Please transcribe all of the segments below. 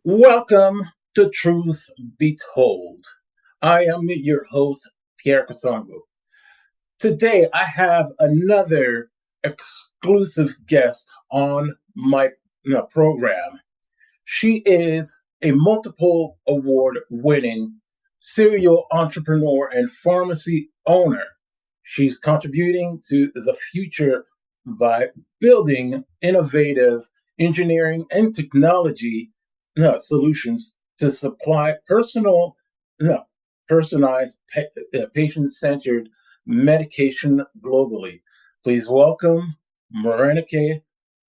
Welcome to Truth Be Told. I am your host, Pierre Casongo. Today, I have another exclusive guest on my program. She is a multiple award winning serial entrepreneur and pharmacy owner. She's contributing to the future by building innovative engineering and technology solutions to supply uh, personalized, patient centered medication globally. Please welcome Morẹ nikẹ,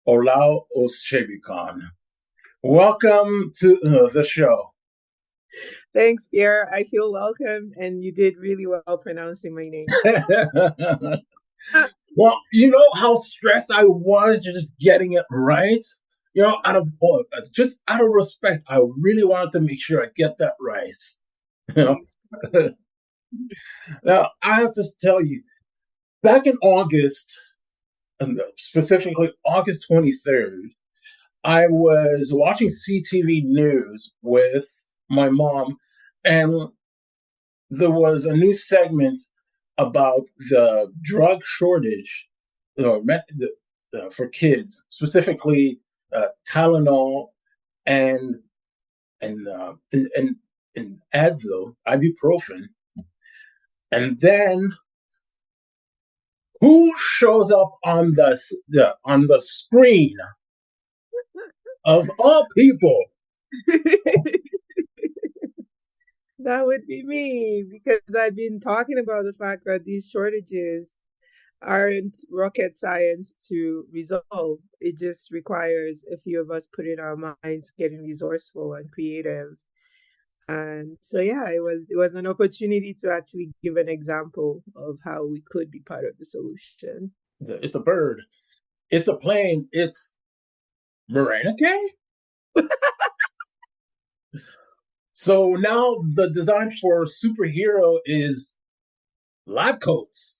Ọláòṣebìkan. Welcome to the show. Thanks, Pierre. I feel welcome, and you did really well pronouncing my name. Well, you know how stressed I was just getting it right. Just out of respect, I really wanted to make sure I get that right. You know, now I have to tell you, back in August, specifically August 23rd, I was watching CTV News with my mom, and there was a new segment about the drug shortage for kids, specifically Tylenol and and Advil, ibuprofen, and then who shows up on the screen of all people? That would be me, because I've been talking about the fact that these shortages aren't rocket science to resolve. It just requires a few of us putting our minds, getting resourceful and creative. And so, yeah, it was an opportunity to actually give an example of how we could be part of the solution. It's a bird. It's a plane. It's Morẹ nikẹ. So now the design for superhero is lab coats.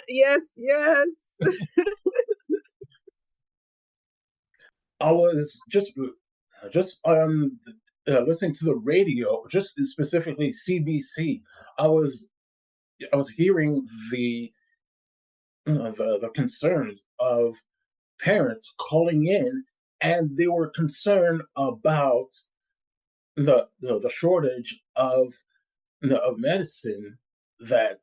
Yes. I was just listening to the radio, just specifically CBC. I was I was hearing the concerns of parents calling in, and they were concerned about the shortage of medicine that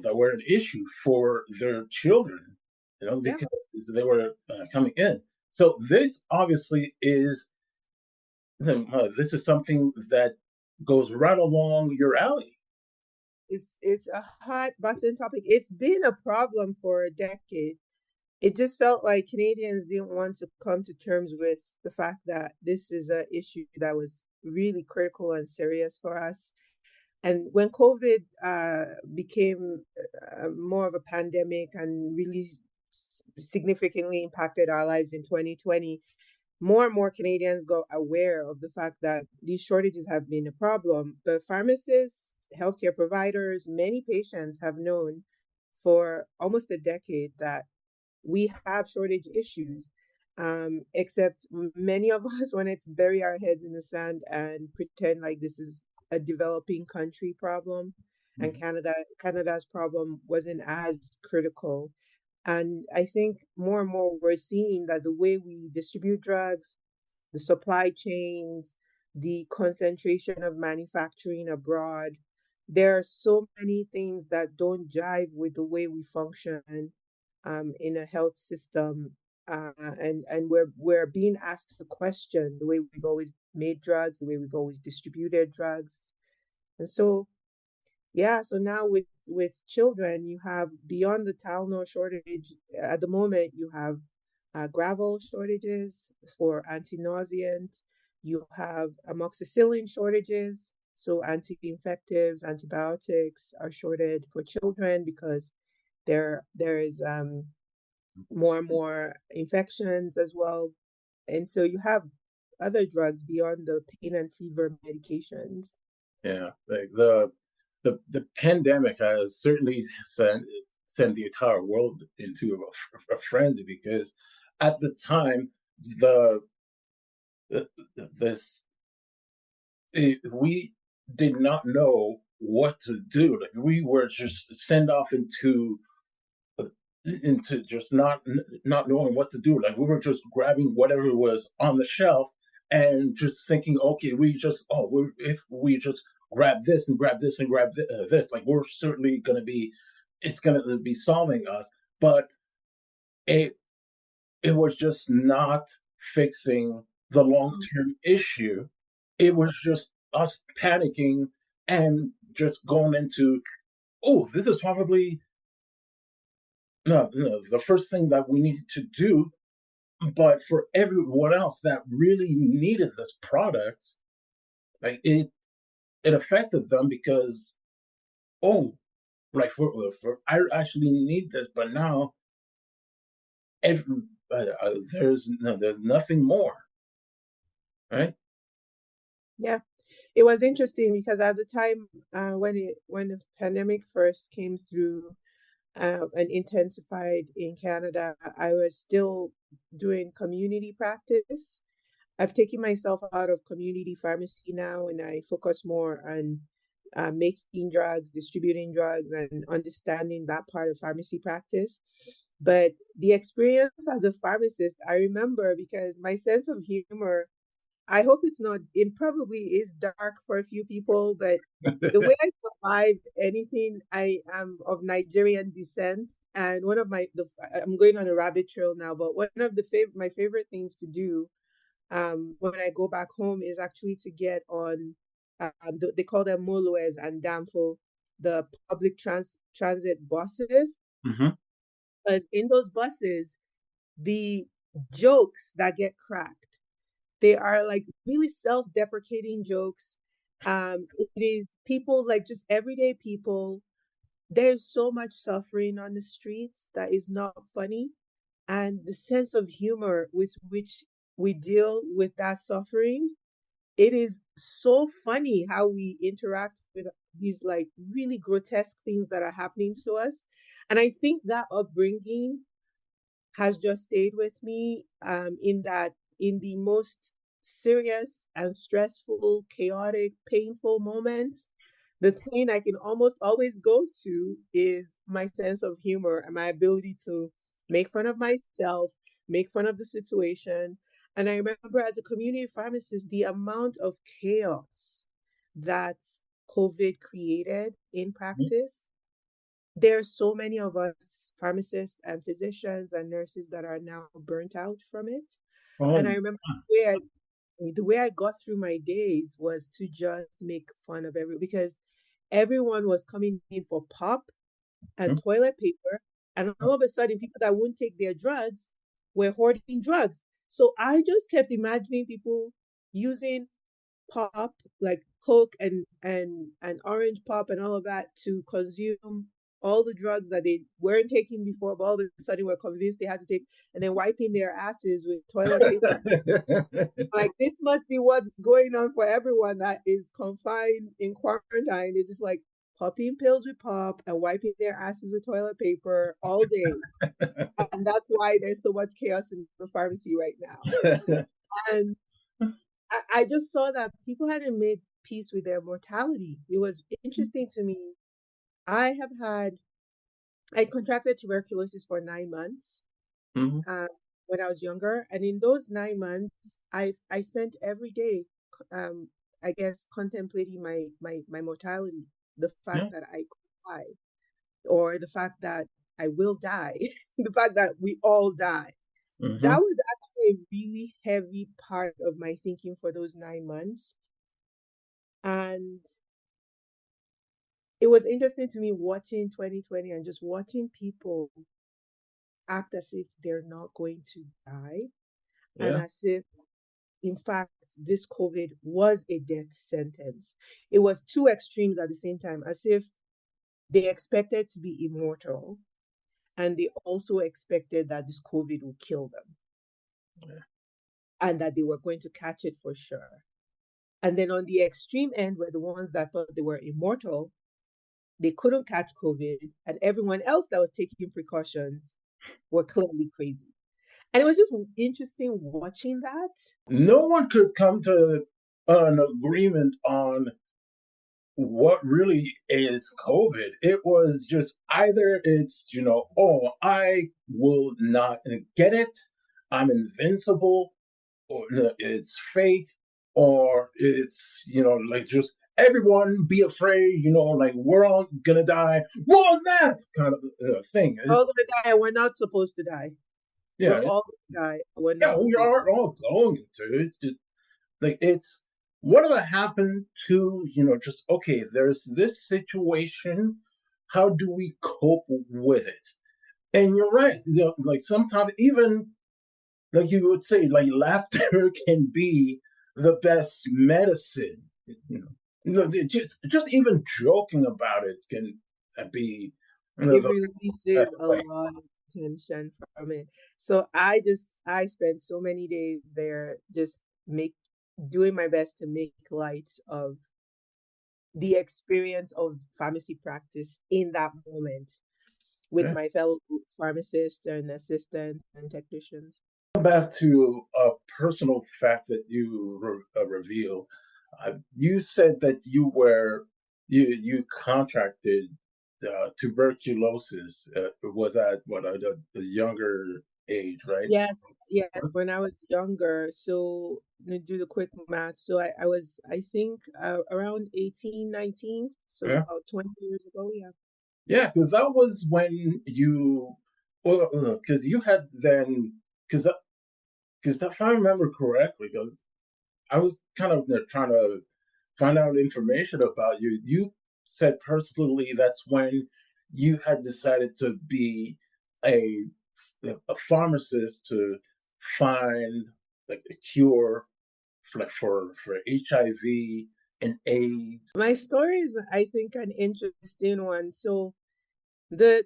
that were an issue for their children, Yeah. because they were coming in. So this obviously is this is something that goes right along your alley. It's a hot button topic. It's been a problem for a decade. It just felt like Canadians didn't want to come to terms with the fact that this is an issue that was really critical and serious for us. And when COVID became more of a pandemic and really significantly impacted our lives in 2020, more and more Canadians got aware of the fact that these shortages have been a problem. But pharmacists, healthcare providers, many patients have known for almost a decade that we have shortage issues. Except many of us want to bury our heads in the sand and pretend like this is a developing country problem, and Canada's problem wasn't as critical. And I think more and more we're seeing that the way we distribute drugs, the supply chains, the concentration of manufacturing abroad, there are so many things that don't jive with the way we function in a health system. And we're being asked to question the way we've always made drugs, the way we've always distributed drugs. And so, yeah, so now with children, you have, beyond the Tylenol shortage at the moment, you have gravel shortages for anti-nauseant. You have amoxicillin shortages, so anti-infectives, antibiotics are shorted for children because there is more and more infections as well. And so you have other drugs beyond the pain and fever medications. Yeah, like the pandemic has certainly sent the entire world into a frenzy, because at the time the uh, this we did not know what to do. Like we were just sent off uh, into just not knowing what to do. Like we were just grabbing whatever was on the shelf and just thinking, okay, if we just grab this and grab this and grab this, like we're certainly going to be, it's going to be solving us. But it it was just not fixing the long term issue. It was just us panicking and just going into, oh, this is probably no, the first thing that we needed to do. But for everyone else that really needed this product, like it affected them because, oh, like for I actually need this, but now every, there's nothing more, right? Yeah. It was interesting because at the time when the pandemic first came through and intensified in Canada, I was still doing community practice. I've taken myself out of community pharmacy now, and I focus more on making drugs, distributing drugs, and understanding that part of pharmacy practice. But the experience as a pharmacist, I remember because my sense of humor, I hope it's not, it probably is dark for a few people, but the way I survive anything, I am of Nigerian descent. And one of I'm going on a rabbit trail now, but one of my favorite things to do when I go back home is actually to get on, they call them Molues and Damfo, the public transit buses. Hmm. Because in those buses, the jokes that get cracked, they are like really self-deprecating jokes. It is people like just everyday people. There's so much suffering on the streets that is not funny. And the sense of humor with which we deal with that suffering, it is so funny how we interact with these like really grotesque things that are happening to us. And I think that upbringing has just stayed with me in that in the most serious and stressful, chaotic, painful moments, the thing I can almost always go to is my sense of humor and my ability to make fun of myself, make fun of the situation. And I remember as a community pharmacist, the amount of chaos that COVID created in practice. There are so many of us pharmacists and physicians and nurses that are now burnt out from it. Oh, And I remember the way I got through my days was to just make fun of because everyone was coming in for pop and mhm. toilet paper, and all of a sudden people that wouldn't take their drugs were hoarding drugs. So I just kept imagining people using pop, like Coke and orange pop and all of that, to consume all the drugs that they weren't taking before, but all of a sudden were convinced they had to take, and then wiping their asses with toilet paper. Like, this must be what's going on for everyone that is confined in quarantine. They're just like popping pills with pop and wiping their asses with toilet paper all day. And that's why there's so much chaos in the pharmacy right now. And I just saw that people hadn't made peace with their mortality. It was interesting to me. I have had, I contracted tuberculosis for 9 months Mhm. uh, when I was younger. And in those 9 months, I spent every day, um, I guess, contemplating my mortality, the fact Yeah. that I could die, or the fact that I will die, the fact that we all die. That Mhm. was actually a really heavy part of my thinking for those 9 months. And it was interesting to me watching 2020 and just watching people act as if they're not going to die, and Yeah. as if, in fact, this COVID was a death sentence. It was two extremes at the same time, as if they expected to be immortal and they also expected that this COVID would kill them Yeah. and that they were going to catch it for sure. And then on the extreme end were the ones that thought they were immortal, they couldn't catch COVID, and everyone else that was taking precautions were clearly crazy. And it was just interesting watching that. No one could come to an agreement on what really is COVID. It was just either it's, oh, I will not get it, I'm invincible, or it's fake, or it's, like just everyone be afraid, like we're all gonna die. What was that kind of thing? We're all gonna die. We're not supposed to die. Yeah, We're all gonna die. We're yeah, not we supposed to. are all going to. It's just like it's whatever happened to just okay. There's this situation. How do we cope with it? And you're right. Like sometimes even like you would say, like laughter can be the best medicine. Just even joking about it can be It the releases best a way. lot of tension from it. So I spent so many days there just make doing my best to make light of the experience of pharmacy practice in that moment with Yeah. my fellow pharmacists and assistants and technicians. Back to a personal fact that you revealed. You said that you contracted tuberculosis. Was at what a younger age, right? Yes, yes, when I was younger. So to do the quick math. So I was, I think, around 18, 19. So Yeah, about 20 years ago. Yeah. yeah, because that was when you, well, because you had then, because if I remember correctly, because I was kind of trying to find out information about you. You said personally that's when you had decided to be a a pharmacist to find like a cure for HIV and AIDS. My story is, I think, an interesting one. So the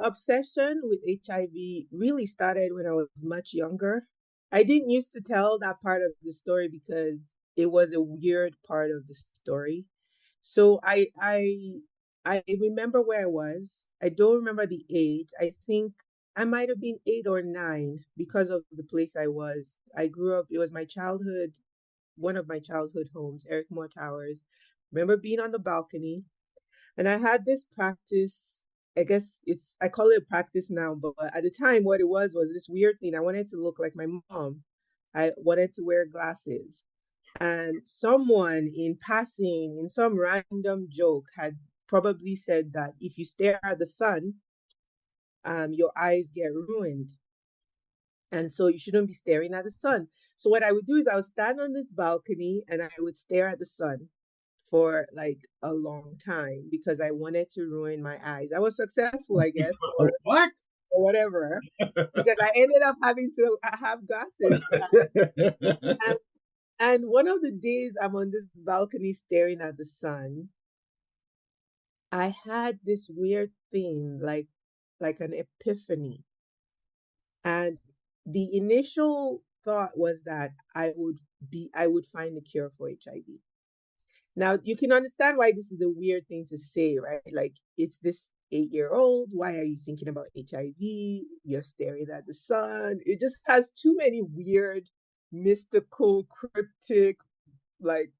obsession with HIV really started when I was much younger. I didn't used to tell that part of the story because it was a weird part of the story. So I remember where I was. I don't remember the age. I think I might have been 8 or 9 because of the place I was. I grew up, it was my childhood, one of my childhood homes, Eric Moore Towers. Remember being on the balcony, and I had this practice. I guess I call it practice now, but at the time, what it was this weird thing. I wanted to look like my mom. I wanted to wear glasses. And someone in passing, in some random joke, had probably said that if you stare at the sun, your eyes get ruined. And so you shouldn't be staring at the sun. So what I would do is I would stand on this balcony and I would stare at the sun for like a long time because I wanted to ruin my eyes. I was successful, I guess, What? or whatever, because I ended up having to have glasses. And, and one of the days I'm on this balcony staring at the sun, I had this weird thing, like an epiphany. And the initial thought was that I would find the cure for HIV. Now you can understand why this is a weird thing to say, right? Like it's this 8-year-old. Why are you thinking about HIV? You're staring at the sun. It just has too many weird, mystical, cryptic, like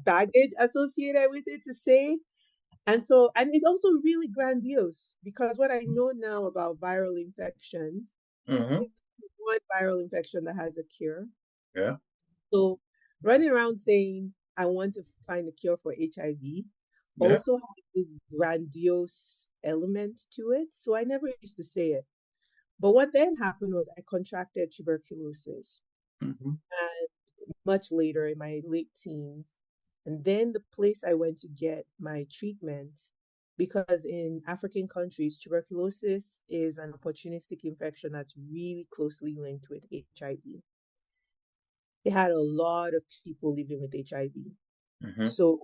baggage associated with it to say. And it's also really grandiose because what I know now about viral infections, Hmm. there's one viral infection that has a cure. Yeah, So running around saying, I want to find a cure for HIV yeah. also has this grandiose element to it. So I never used to say it. But what then happened was I contracted tuberculosis Hmm. and much later in my late teens. And then the place I went to get my treatment, because in African countries, tuberculosis is an opportunistic infection that's really closely linked with HIV. They had a lot of people living with HIV. Hmm. So,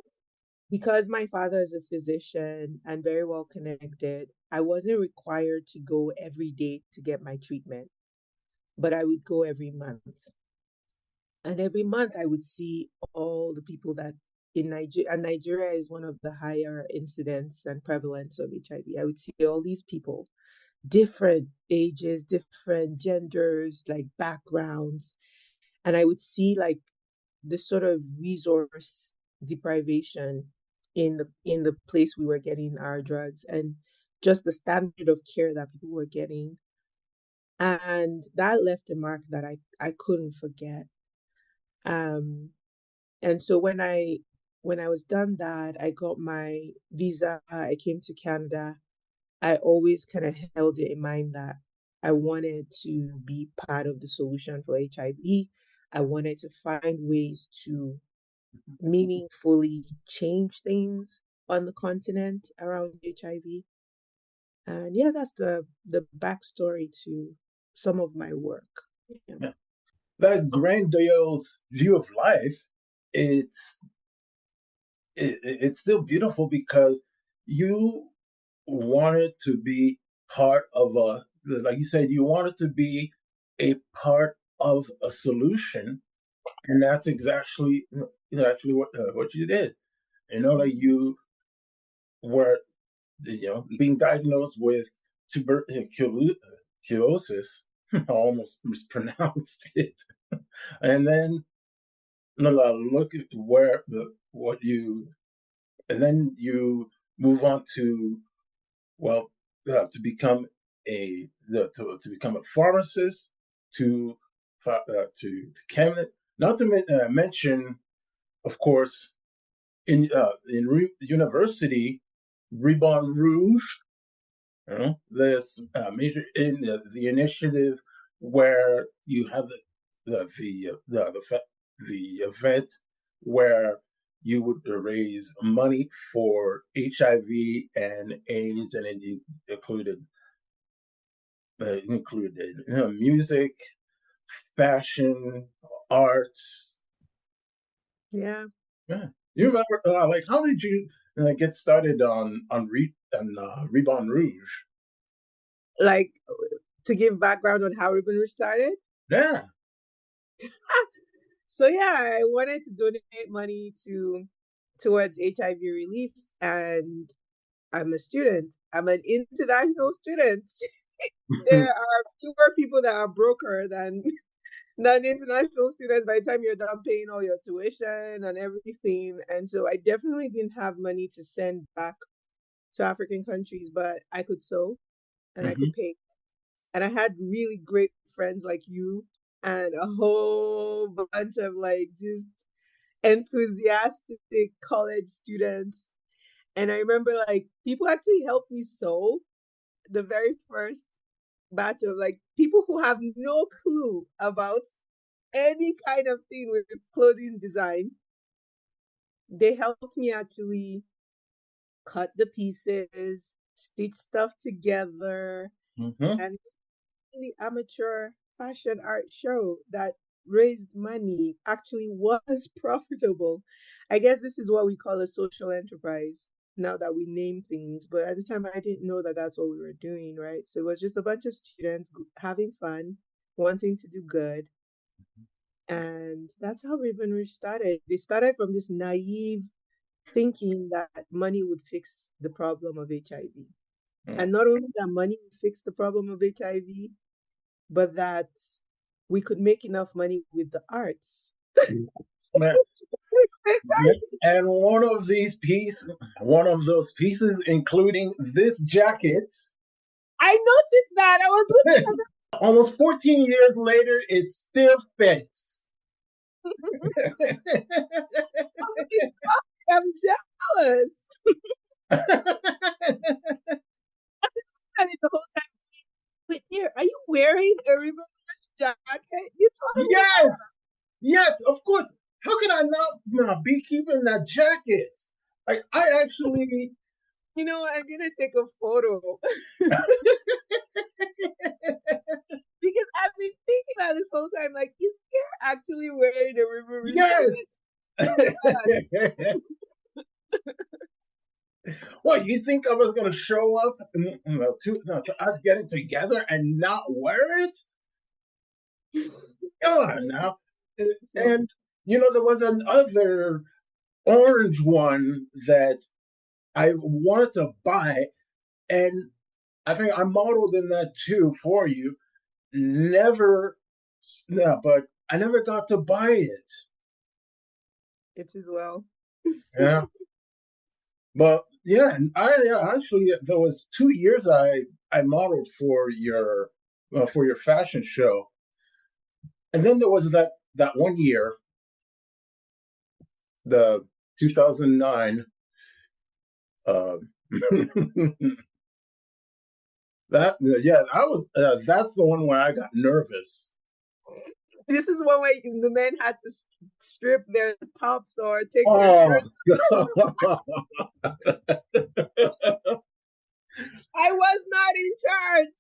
because my father is a physician and very well connected, I wasn't required to go every day to get my treatment, but I would go every month. And every month I would see all the people that in Nigeria, and Nigeria is one of the higher incidence and prevalence of HIV. I would see all these people different ages, different genders, like backgrounds. And I would see like this sort of resource deprivation in the place we were getting our drugs, and just the standard of care that people were getting. And that left a mark that I couldn't forget. Um, and so when I was done that, I got my visa, I came to Canada. I always kind of held it in mind that I wanted to be part of the solution for HIV. I wanted to find ways to meaningfully change things on the continent around HIV. And yeah, that's the backstory to some of my work. Yeah. Yeah. That grandiose view of life, it's it's still beautiful because you wanted to be part of a, like you said, you wanted to be a part of a solution, and that's exactly what you did. You know, like you were, being diagnosed with tuberculosis. I almost mispronounced it. And then look at where what you, and then you move on to, well, to become to become a pharmacist, to to Kemet. Not to mention, of course, in university, Ribbon Rouge. There's major in the initiative where you have the event where you would raise money for HIV and AIDS, and it included music, fashion, arts. Yeah. Yeah, you remember? Like, how did you get started on Ribbon Rouge? Like, to give background on how Ribbon Rouge started. Yeah. So yeah, I wanted to donate money towards HIV relief, and I'm a student. I'm an international student. There are fewer people that are broker than international students by the time you're done paying all your tuition and everything. And so I definitely didn't have money to send back to African countries, but I could sew and I could paint. And I had really great friends like you and a whole bunch of like just enthusiastic college students. And I remember like people actually helped me sew the very first batch of like people who have no clue about any kind of thing with clothing design. They helped me actually cut the pieces, stitch stuff together, and really amateur fashion art show that raised money, actually was profitable. I guess this is what we call a social enterprise now that we name things. But at the time, I didn't know that that's what we were doing, right? So it was just a bunch of students having fun, wanting to do good. And that's how Ribbon Rouge started. They started from this naive thinking that money would fix the problem of HIV. And not only that money would fix the problem of HIV, but that we could make enough money with the arts. And one of those pieces, including this jacket. I noticed that. I was looking at that. Almost 14 years later, it still fits. I'm jealous. And the whole time, wait, here, are you wearing a Ribbon Rouge jacket? You totally Yes, of course. How can I not be keeping that jacket? Like, I actually, I'm gonna take a photo. Because I've been thinking about this whole time, like, is Pierre actually wearing a Ribbon Rouge jacket? Yes. What, you think I was going to show up to us getting together and not wear it? Come on now. And, there was another orange one that I wanted to buy, and I think I modeled in that too for you. Never, no, but I never got to buy it. It as well. Yeah, but yeah, and actually there was 2 years I modeled for your fashion show, and then there was that one year, the 2009. Uh, that yeah, I was that's the one where I got nervous. This is one way the men had to strip their tops or take their Oh, shirts. I was not in charge.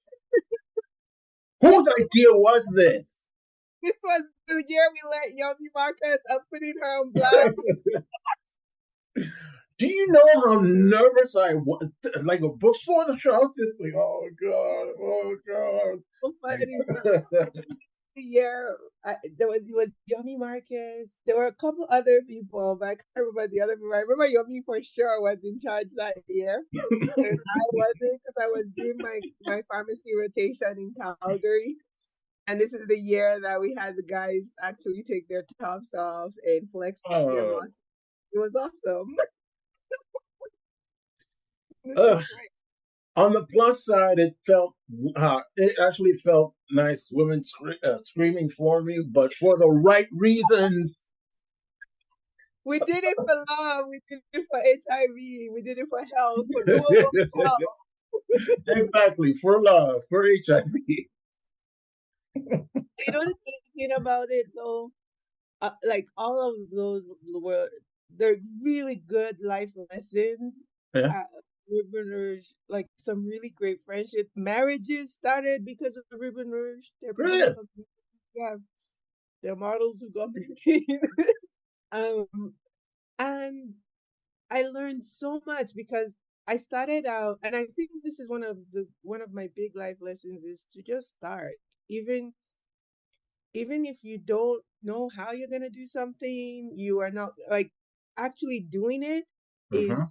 whose idea was this? This was the year we let Yomi Marcus up putting her on blast. Do you know how nervous I was? Like before the show, I was just like, "Oh God, So funny. The year it was Yomi Marcus. There were a couple other people, but I can't remember the other people. I remember Yomi for sure was in charge that year. And I wasn't because I was doing my pharmacy rotation in Calgary. And this is the year that we had the guys actually take their tops off and flex their oh." muscles. It was awesome. This Uh, is great. on the plus side, it actually felt nice. Women screaming for me, but for the right reasons. We did it for love. We did it for HIV. We did it for health. For global health. Exactly, for love, for HIV. You know the thing about it though, like all of those were they're really good life lessons. Yeah. Ribbon Rouge, like some really great friendship. Marriages started because of the Ribbon Rouge. There are people Yeah. that come, yeah, they're models who got married. um, and I learned so much because I started out, and I think this is one of my big life lessons is to just start, even even if you don't know how you're gonna do something, you are not like actually doing it is Mhm.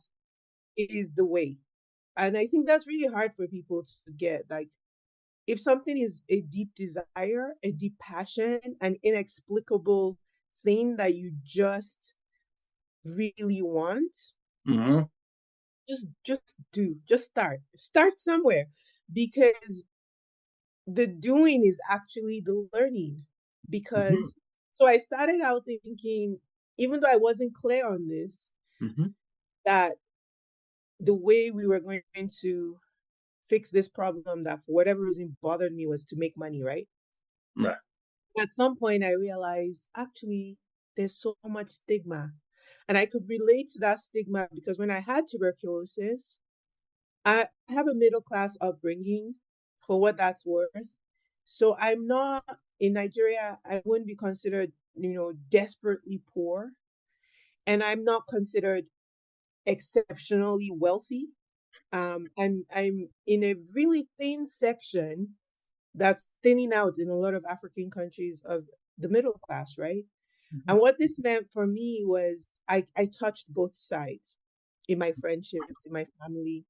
is the way. And I think that's really hard for people to get. Like if something is a deep desire, a deep passion, an inexplicable thing that you just really want, Mhm. just do. Just start. Start somewhere because the doing is actually the learning. Mhm. Because so I started out thinking, even though I wasn't clear on this, Mhm. that the way we were going to fix this problem that for whatever reason bothered me was to make money, right? Right. At some point I realized actually there's so much stigma. And I could relate to that stigma because when I had tuberculosis, I have a middle class upbringing for what that's worth. So I'm not in Nigeria, I wouldn't be considered, desperately poor. And I'm not considered exceptionally wealthy. I'm in a really thin section that's thinning out in a lot of African countries of the middle class, right? Mhm. And what this meant for me was I touched both sides in my friendships, in my family.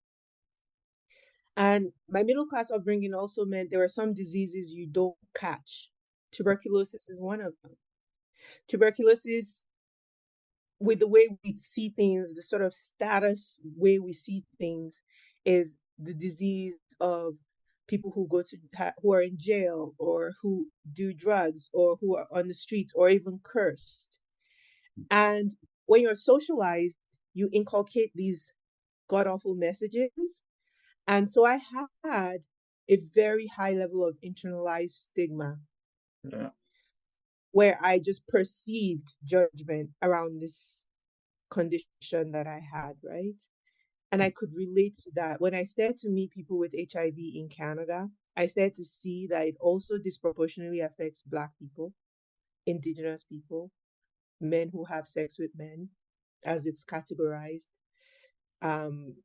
And my middle class upbringing also meant there are some diseases you don't catch. Tuberculosis is one of them. Tuberculosis, with the way we see things, the sort of status way we see things, is the disease of people who who are in jail or who do drugs or who are on the streets or even cursed. And when you're socialized, you inculcate these god awful messages. And so I had a very high level of internalized stigma Yeah. where I just perceived judgment around this condition that I had, right? And I could relate to that. When I started to meet people with HIV in Canada, I started to see that it also disproportionately affects Black people, Indigenous people, men who have sex with men, as it's categorized. Um,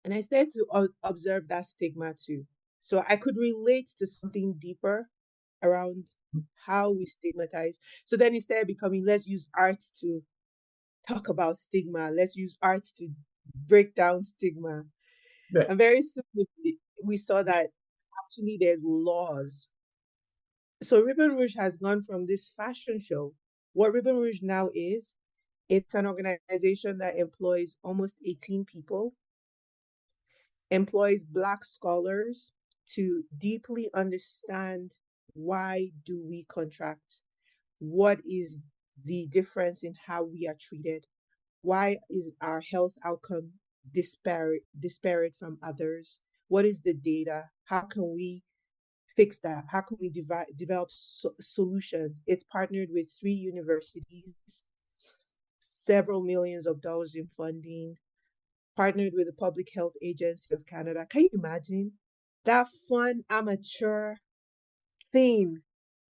and I started to observe that stigma too. So I could relate to something deeper around how we stigmatize. So then instead of becoming, let's use art to talk about stigma, let's use art to break down stigma. Yeah. And very soon we saw that actually there's laws. So Ribbon Rouge has gone from this fashion show. What Ribbon Rouge now is, it's an organization that employs almost 18 people, employs Black scholars to deeply understand why do we contract? What is the difference in how we are treated? Why is our health outcome disparate from others? What is the data? How can we fix that? How can we develop solutions? It's partnered with 3 universities, several millions of dollars in funding, partnered with the Public Health Agency of Canada. Can you imagine that fun amateur thing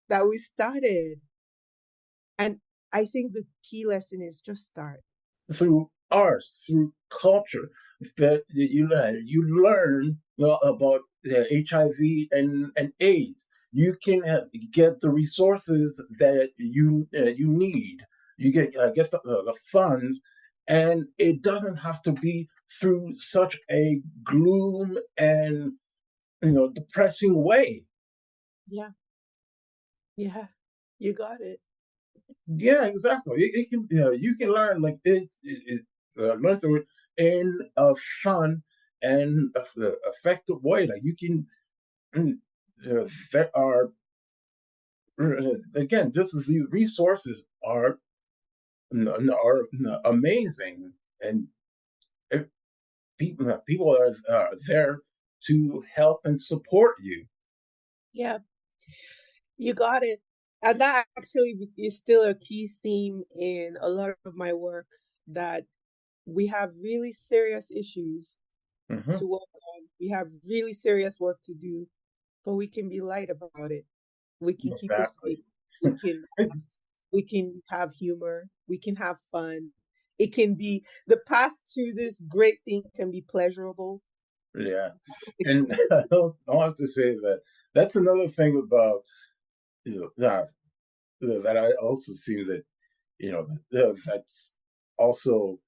that we started? And I think the key lesson is just start. Through arts, through culture, that you learn about HIV and AIDS. You can get the resources that you need. You get the funds, and it doesn't have to be through such a gloom and depressing way. Yeah, yeah, you got it. Yeah, exactly. It can you can learn like learn through it in a fun and effective way. Like you can there are again, just as the resources are amazing, and if people are there to help and support you. Yeah, you got it. And that actually is still a key theme in a lot of my work, that we have really serious issues Hmm. to work on. We have really serious work to do, but we can be light about it. We can keep it Exactly. sweet. We can we can have humor. We can have fun. It can be the path to this great thing can be pleasurable. Yeah, and I'll have to say that that's another thing about that that I also see that that's also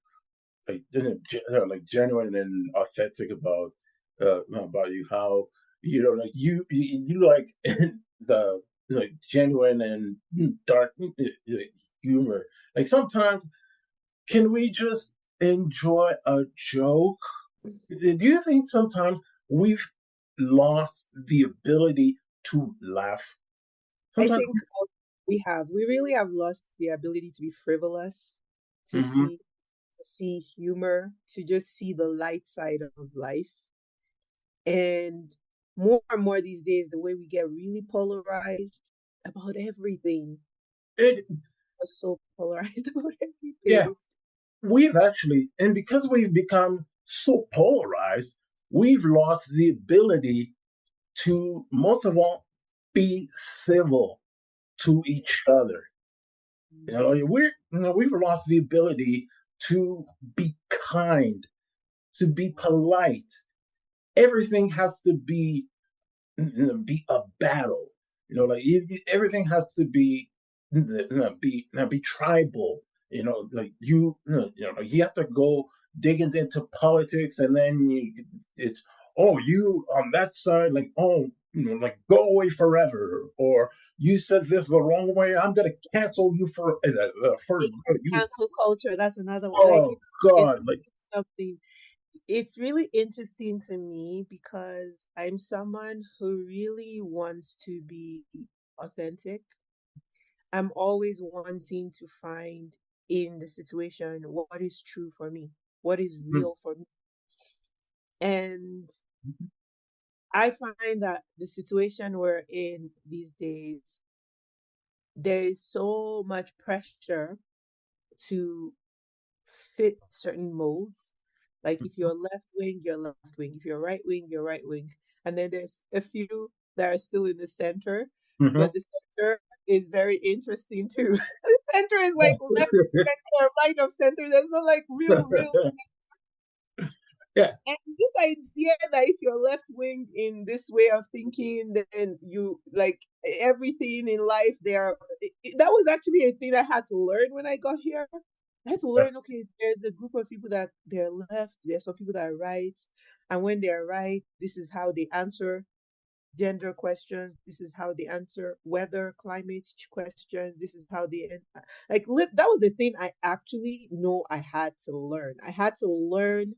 like like genuine and authentic about you, how like you like the like genuine and dark humor. Like sometimes, can we just enjoy a joke? Do you think sometimes we've lost the ability to laugh? I Sometimes. think we really have lost the ability to be frivolous, to Hmm. see humor, to just see the light side of life. And more these days, the way we get really polarized about everything. It We're so polarized about Yeah, everything. we've actually, and because we've become so polarized, we've lost the ability to, most of all, be civil to each other. We've lost the ability to be kind, to be polite. Everything has to be a battle. Like everything has to be tribal. Like like you have to go digging into politics, and then it's, oh, you on that side, like, oh, like, go away forever, or you said this the wrong way, I'm gonna cancel you for good. You, Cancel culture, that's another one. Like oh it's God, like, something. It's really interesting to me because I'm someone who really wants to be authentic. I'm always wanting to find in the situation what is true for me, what is real for me. And I find that the situation we're in these days, there is so much pressure to fit certain molds. Like if you're left wing, you're left wing. If you're right wing, you're right wing. And then there's a few that are still in the center, but mhm. the center is very interesting too. The center is like left of center, right of center. There's no like real. Yeah, And this idea that if you're left wing in this way of thinking, then you like everything in life there. That was actually a thing I had to learn when I got here. I had to learn, okay, there's a group of people that they're left, there's some people that are right. And when they're right, this is how they answer gender questions. This is how they answer weather, climate questions. This is how they that was the thing I actually know I had to learn. I had to learn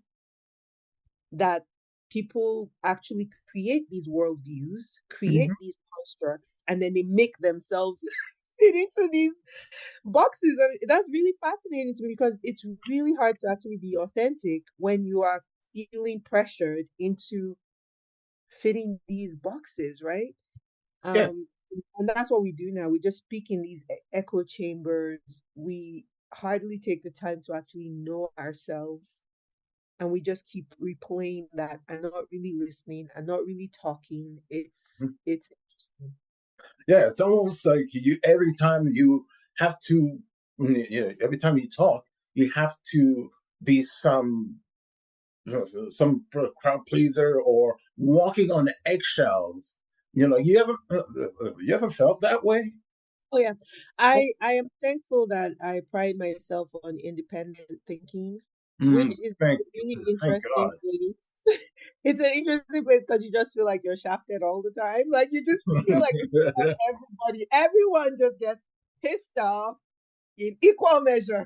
that people actually create these worldviews, create Mhm. these constructs, and then they make themselves fit into these boxes. And that's really fascinating to me because it's really hard to actually be authentic when you are feeling pressured into fitting these boxes, right? Yeah, Um, and that's what we do now. We just speak in these echo chambers. We hardly take the time to actually know ourselves. And we just keep replaying that and not really listening and not really talking. It's interesting. yeah. It's almost like you every time you have to, every time you talk, you have to be some crowd pleaser or walking on eggshells. You ever felt that way? Oh yeah. I am thankful that I pride myself on independent thinking, which Mm, is thank, a really thank interesting God. place. It's an interesting place because you just feel like you're shafted all the time. Like you just feel like you piss off everyone just gets pissed off in equal measure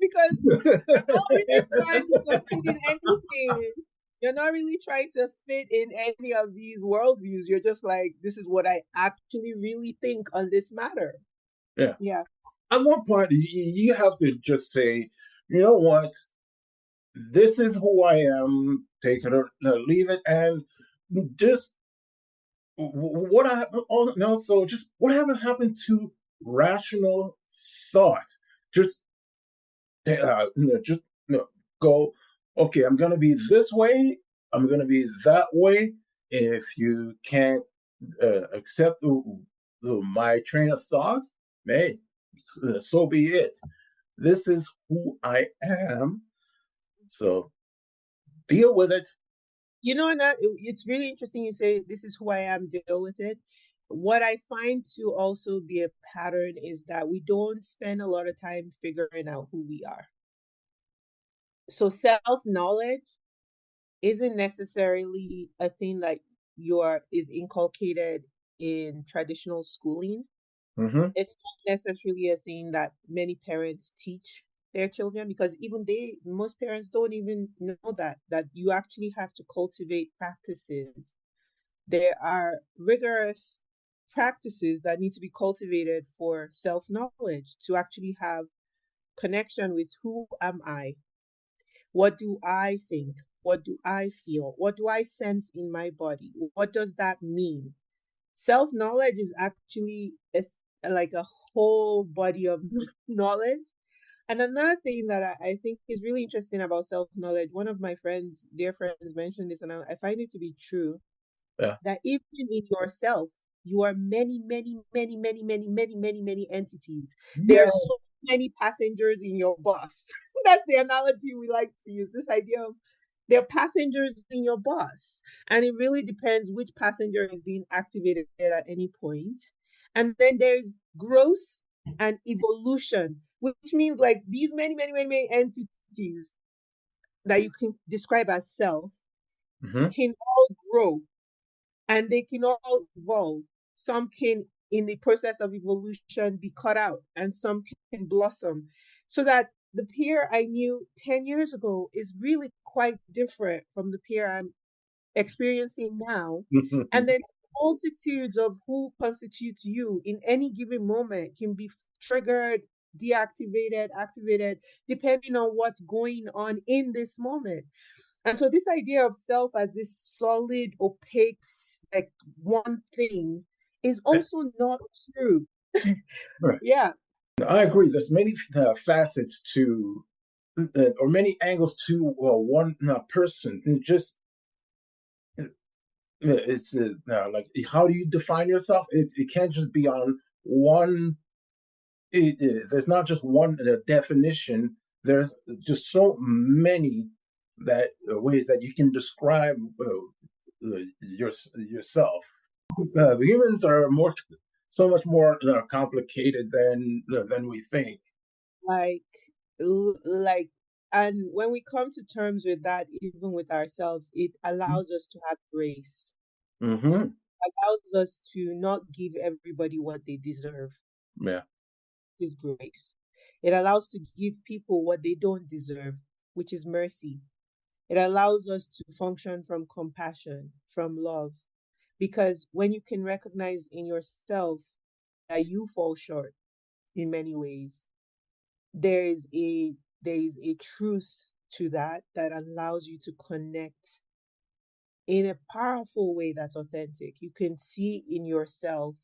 because you're not really trying to fit in anything. You're not really trying to fit in any of these worldviews. You're just like, this is what I actually really think on this matter. Yeah. Yeah. At one point, you have to just say, you know what? This is who I am. Take it or leave it, and just what I oh no. So just what haven't happened to rational thought? Just just go. Okay, I'm gonna be this way. I'm gonna be that way. If you can't accept my train of thought, hey, so be it. This is who I am. So deal with it. You know, and that it's really interesting you say this is who I am, deal with it. What I find to also be a pattern is that we don't spend a lot of time figuring out who we are. So self-knowledge isn't necessarily a thing that is inculcated in traditional schooling. Mm-hmm. It's not necessarily a thing that many parents teach their children because even most parents don't even know that you actually have to cultivate practices. There are rigorous practices that need to be cultivated for self-knowledge to actually have connection with who am I? What do I think? What do I feel? What do I sense in my body? What does that mean? Self knowledge is actually like a whole body of knowledge. And another thing that I think is really interesting about self knowledge, one of my friends, dear friends, mentioned this, and I find it to be true Yeah. that even in yourself, you are many, many, many, many, many, many, many, many entities. There are Yeah. so many passengers in your bus. That's the analogy we like to use. This idea of there are passengers in your bus, and it really depends which passenger is being activated at any point. And then there's growth and evolution, which means like these many, many, many, many entities that you can describe as self Mm-hmm. can all grow and they can all evolve. Some can, in the process of evolution, be cut out, and some can blossom. So that the peer I knew 10 years ago is really quite different from the peer I'm experiencing now. And then multitudes of who constitutes you in any given moment can be triggered, deactivated, activated, depending on what's going on in this moment. And so this idea of self as this solid, opaque, like one thing is also not true. Right. Yeah. I agree. There's many facets to, or many angles to one person. And just it's like how do you define yourself? It can't just be on one. There's not just one definition. There's just so many that ways that you can describe yourself. Humans are so much more complicated than we think. Like like, and when we come to terms with that, even with ourselves, it allows us to have grace. Mm-hmm. Allows us to not give everybody what they deserve. Yeah. Is grace. It allows to give people what they don't deserve, which is mercy. It allows us to function from compassion, from love. Because when you can recognize in yourself that you fall short in many ways, there is a truth to that that allows you to connect in a powerful way that's authentic. You can see in yourself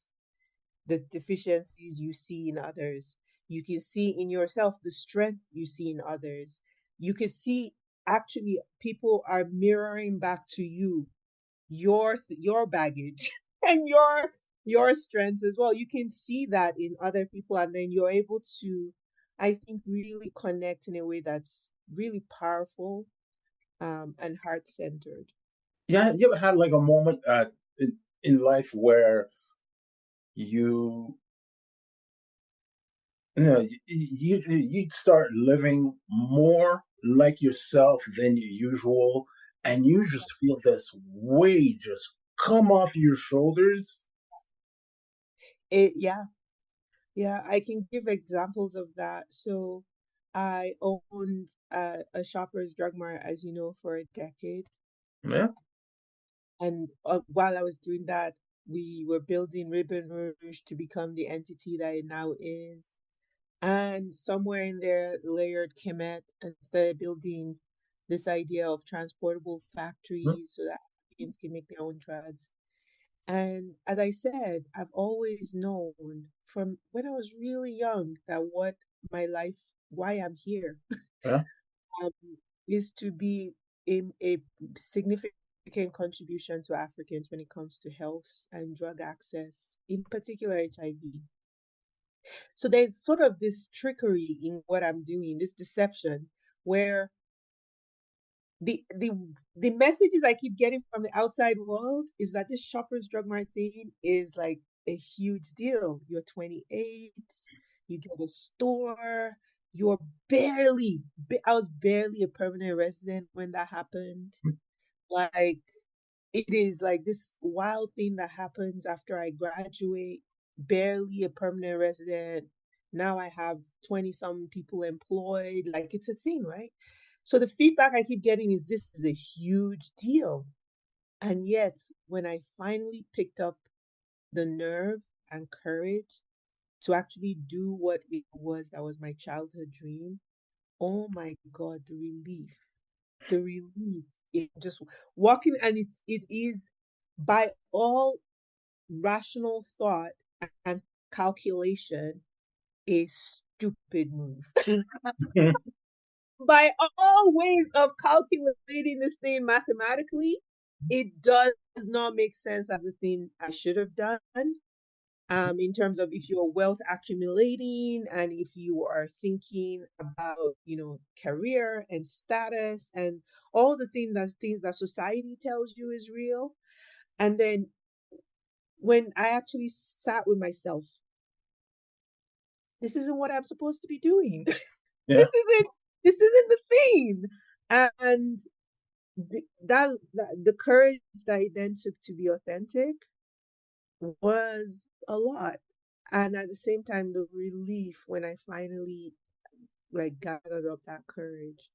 the deficiencies you see in others. You can see in yourself the strength you see in others. You can see actually people are mirroring back to you your baggage and your strengths as well. You can see that in other people, and then you're able to, I think, really connect in a way that's really powerful, and heart centered. Yeah. You ever had like a moment in life where you you start living more like yourself than usual, and you just feel this weight just come off your shoulders? Yeah, yeah, I can give examples of that. So I owned a Shoppers Drug Mart, as you know, for a decade. Yeah. And while I was doing that, we were building Ribbon Rouge to become the entity that it now is. And somewhere in there, layered Kemet and started building this idea of transportable factories so that Africans can make their own drugs. And as I said, I've always known from when I was really young that what my life, why I'm here, Yeah. um, is to be a significant contribution to Africans when it comes to health and drug access, in particular HIV. So there's sort of this trickery in what I'm doing, this deception, where the the the messages I keep getting from the outside world is that this Shoppers Drug Mart thing is like a huge deal. You're 28, you get a store, you're I was barely a permanent resident when that happened. Like, it is like this wild thing that happens after I graduate, barely a permanent resident. Now I have 20 some people employed. Like, it's a thing, right? So the feedback I keep getting is this is a huge deal. And yet, when I finally picked up the nerve and courage to actually do what it was that was my childhood dream, oh my God, the relief, it just walking, and it is by all rational thought and calculation a stupid move. By all ways of calculating this thing mathematically, it does not make sense as the thing I should have done. In terms of if you're wealth accumulating and if you are thinking about, career and status and all the things that society tells you is real. And then when I actually sat with myself, this isn't what I'm supposed to be doing. this Yeah. isn't the thing. And the courage that it then took to be authentic was a lot. And at the same time, the relief when I finally like gathered up that courage.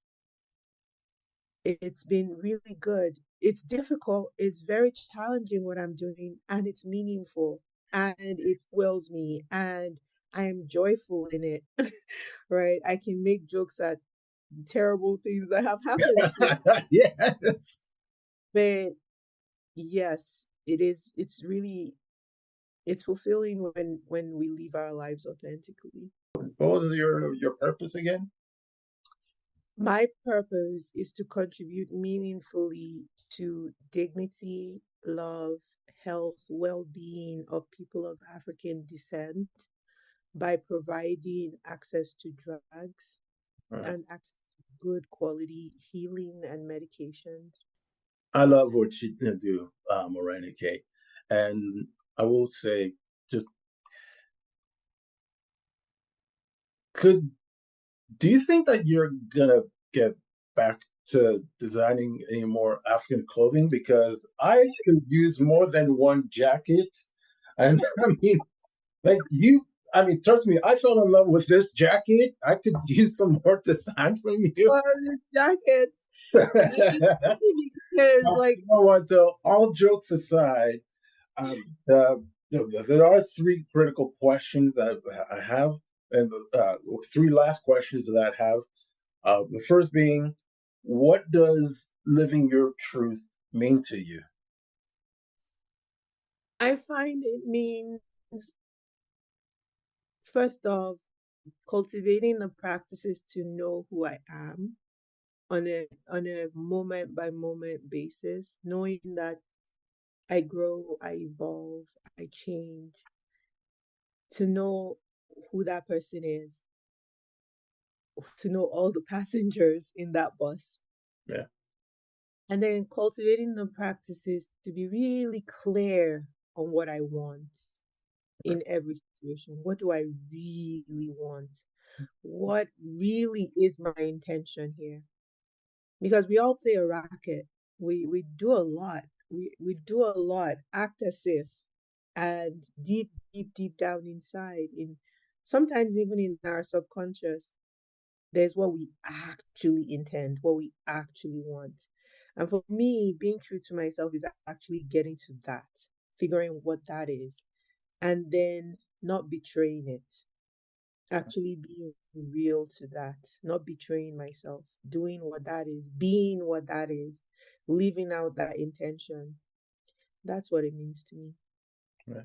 It's been really good. It's difficult. It's very challenging what I'm doing, and it's meaningful, and it fuels me, and I am joyful in it. Right? I can make jokes at terrible things that have happened to me. Yes. But yes, it is. It's fulfilling when we live our lives authentically. What was your purpose again? My purpose is to contribute meaningfully to dignity, love, health, well-being of people of African descent by providing access to drugs All right. and access to good quality healing and medications. I love what you do, Morẹ nikẹ. And I will say, just could Do you think that you're gonna get back to designing any more African clothing? Because I could use more than one jacket. And I mean, like you, I mean, trust me, I fell in love with this jacket. I could use some more design from you. Or jackets. You Because like know what, though? All jokes aside, there are three critical questions that I have, and three last questions that I have. The first being, what does living your truth mean to you? I find it means, first off, cultivating the practices to know who I am on a moment by moment basis, knowing that I grow, I evolve, I change, to know who that person is, to know all the passengers in that bus. Yeah, And then cultivating the practices to be really clear on what I want in every situation. What do I really want? What really is my intention here? Because we all play a racket. We do a lot. We do a lot, act as if, and deep down inside, in sometimes even in our subconscious, there's what we actually intend, what we actually want. And for me, being true to myself is actually getting to that, figuring what that is, and then not betraying it, actually being real to that, not betraying myself, doing what that is, being what that is, living out that intention. That's what it means to me. right.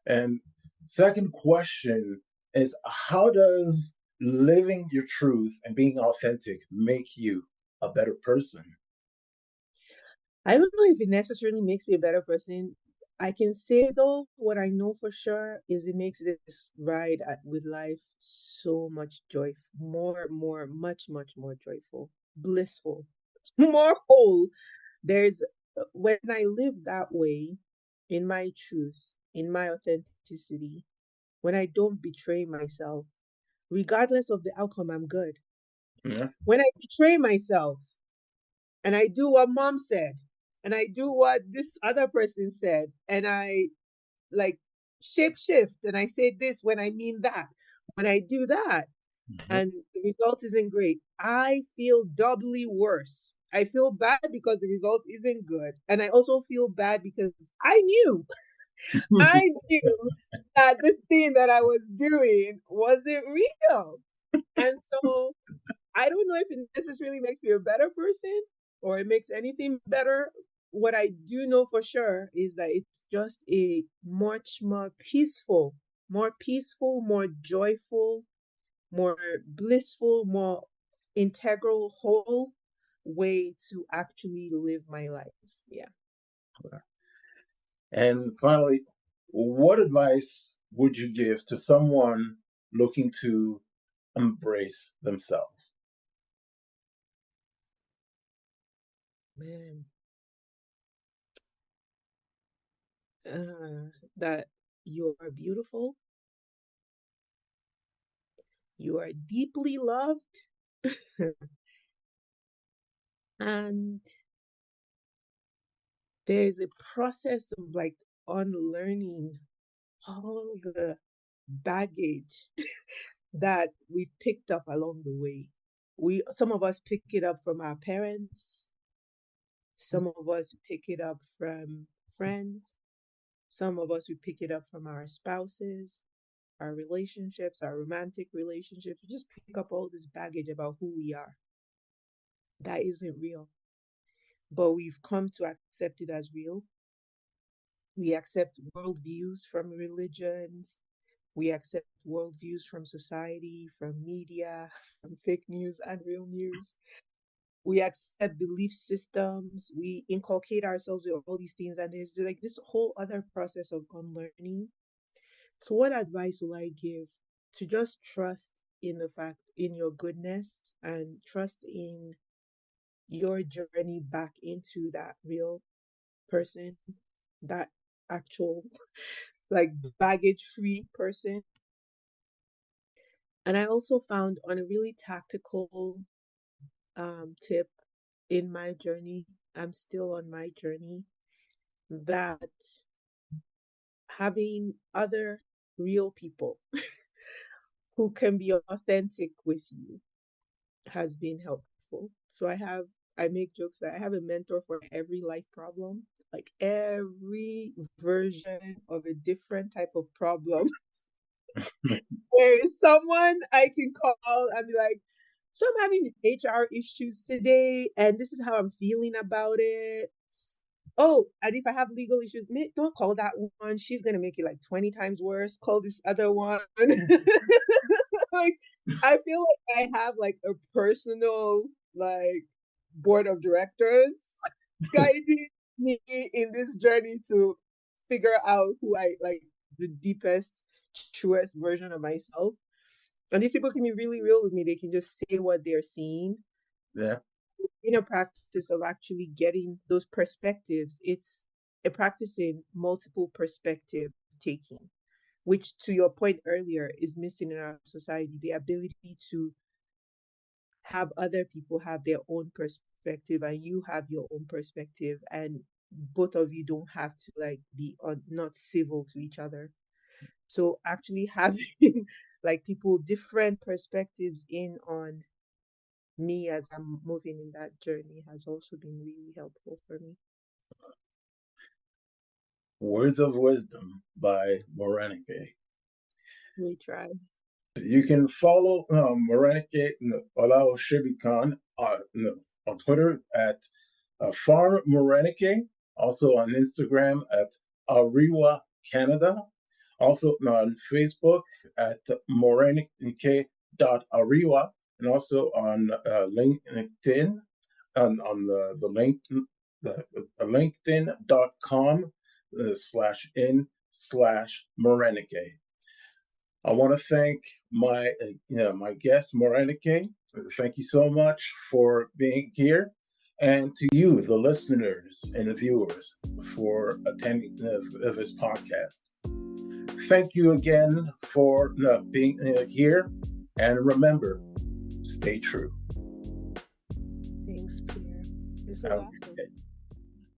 And second question is, how does living your truth and being authentic make you a better person? I don't know if it necessarily makes me a better person. I can say though, what I know for sure is it makes this ride with life so much joy, much more joyful, blissful, more whole. There's when I live that way, in my truth, in my authenticity, when I don't betray myself, regardless of the outcome, I'm good. Yeah. When I betray myself and I do what mom said, and I do what this other person said, and I like shape shift and I say this when I mean that, when I do that, Mhm. and the result isn't great, I feel doubly worse. I feel bad because the result isn't good. And I also feel bad because I knew that this thing that I was doing wasn't real. And so I don't know if it necessarily makes me a better person or it makes anything better. What I do know for sure is that it's just a much more peaceful, more joyful, more blissful, more integral, whole way to actually live my life. Yeah. And finally, what advice would you give to someone looking to embrace themselves? Man, that you are beautiful, you are deeply loved, and there's a process of like unlearning all the baggage that we've picked up along the way. Some of us pick it up from our parents, some of us pick it up from friends, some of us we pick it up from our spouses, our relationships, our romantic relationships. We just pick up all this baggage about who we are that isn't real, but we've come to accept it as real. We accept worldviews from religions. We accept worldviews from society, from media, from fake news and real news. We accept belief systems. We inculcate ourselves with all these things. And there's like this whole other process of unlearning. So, what advice will I give? To just trust in the fact, in your goodness, and trust in your journey back into that real person, that actual like baggage free person, And I also found on a really tactical tip in my journey, I'm still on my journey, that having other real people who can be authentic with you has been helpful. So I make jokes that I have a mentor for every life problem, like every version of a different type of problem. There is someone I can call and be like, so I'm having HR issues today, and this is how I'm feeling about it. Oh, and if I have legal issues, don't call that one. She's gonna make it like 20 times worse. Call this other one. Like, I feel like I have like a personal like board of directors guiding me in this journey to figure out who I like, the deepest, truest version of myself. And these people can be really real with me. They can just say what they're seeing. Yeah. In a practice of actually getting those perspectives, it's a practice in multiple perspective taking, which, to your point earlier, is missing in our society. The ability to have other people have their own perspective and you have your own perspective, and both of you don't have to like be not civil to each other. So actually having like people different perspectives in on me as I'm moving in that journey has also been really helpful for me. Words of Wisdom by Morẹ nikẹ. We try. You can follow Morẹ nikẹ Ọláòṣebìkan on Twitter at Farm Morẹ nikẹ, also on Instagram at Ariwa Canada, also on Facebook at morenikẹ.ariwa, and also on LinkedIn, on the link, linkedin.com/in/Morẹ nikẹ. I want to thank my guest, Morẹ nikẹ. Thank you so much for being here, and to you, the listeners and the viewers, for attending this podcast. Thank you again for being here, and remember, stay true. Thanks, Pierre. This was awesome.